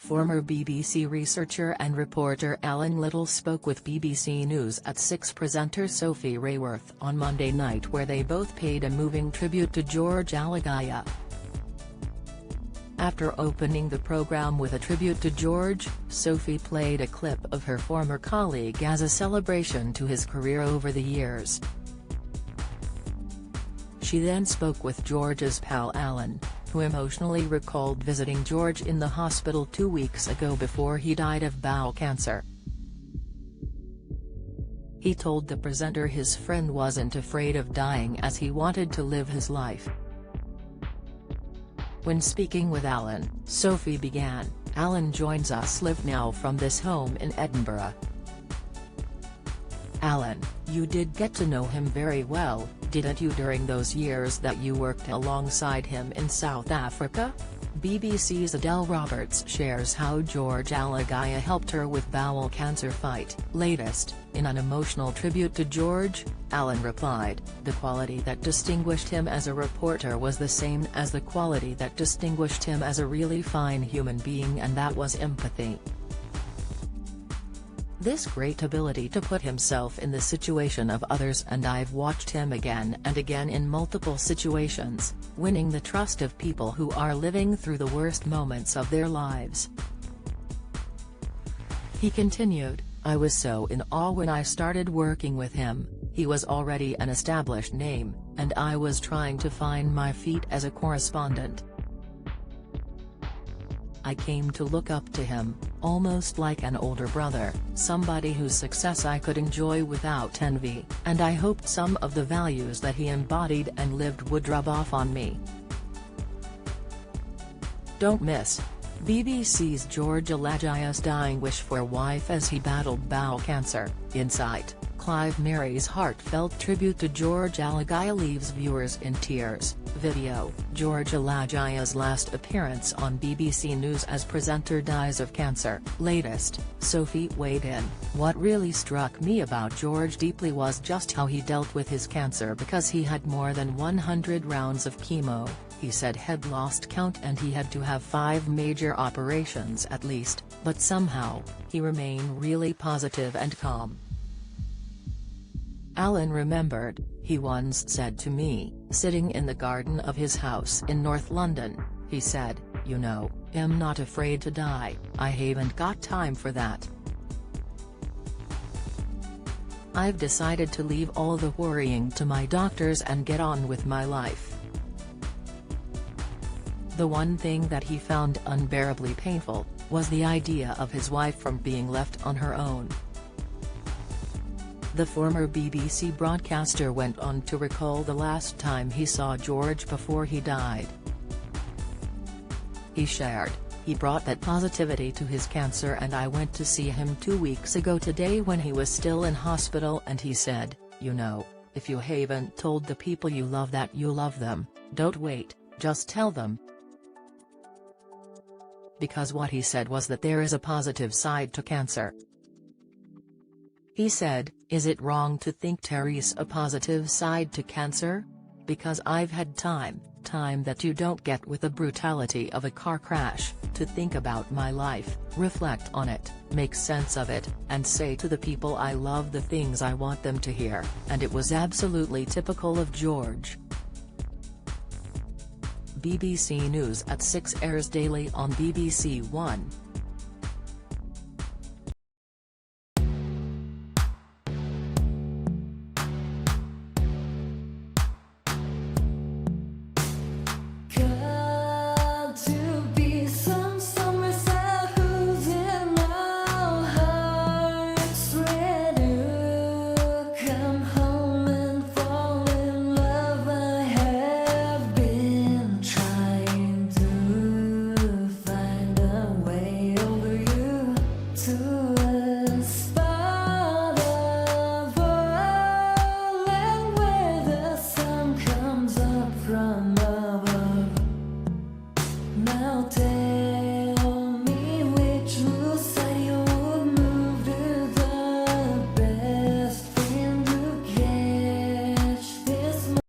Former BBC researcher and reporter Alan Little spoke with BBC News at 6 presenter Sophie Raworth on Monday night, where they both paid a moving tribute to George Alagiah. After opening the programme with a tribute to George, Sophie played a clip of her former colleague as a celebration to his career over the years. She then spoke with George's pal Alan, who emotionally recalled visiting George in the hospital 2 weeks ago before he died of bowel cancer. He told the presenter his friend wasn't afraid of dying as he wanted to live his life. When speaking with Alan, Sophie began, "Alan joins us live now from this home in Edinburgh. Alan, you did get to know him very well, didn't you, during those years that you worked alongside him in South Africa?" BBC's Adele Roberts shares how George Alagiah helped her with bowel cancer fight. Latest, in an emotional tribute to George, Alan replied, "The quality that distinguished him as a reporter was the same as the quality that distinguished him as a really fine human being, and that was empathy. This great ability to put himself in the situation of others, and I've watched him again and again in multiple situations, winning the trust of people who are living through the worst moments of their lives." He continued, "I was so in awe when I started working with him. He was already an established name, and I was trying to find my feet as a correspondent. I came to look up to him, almost like an older brother, somebody whose success I could enjoy without envy, and I hoped some of the values that he embodied and lived would rub off on me." Don't miss BBC's George Alagiah's dying wish for wife as he battled bowel cancer. Insight: Clive Mary's heartfelt tribute to George Alagiah leaves viewers in tears. Video: George Alagiah's last appearance on BBC News as presenter dies of cancer. Latest, Sophie weighed in, "What really struck me about George deeply was just how he dealt with his cancer, because he had more than 100 rounds of chemo. He said he'd lost count and he had to have 5 major operations at least, but somehow, he remained really positive and calm." Alan remembered, "He once said to me, sitting in the garden of his house in North London, he said, 'You know, I'm not afraid to die, I haven't got time for that. I've decided to leave all the worrying to my doctors and get on with my life.' The one thing that he found unbearably painful was the idea of his wife from being left on her own." The former BBC broadcaster went on to recall the last time he saw George before he died. He shared, "He brought that positivity to his cancer, and I went to see him 2 weeks ago today when he was still in hospital, and he said, 'You know, if you haven't told the people you love that you love them, don't wait, just tell them.' Because what he said was that there is a positive side to cancer. He said, 'Is it wrong to think there's a positive side to cancer? Because I've had time that you don't get with the brutality of a car crash, to think about my life, reflect on it, make sense of it, and say to the people I love the things I want them to hear,' and it was absolutely typical of George." BBC News at 6 airs daily on BBC One.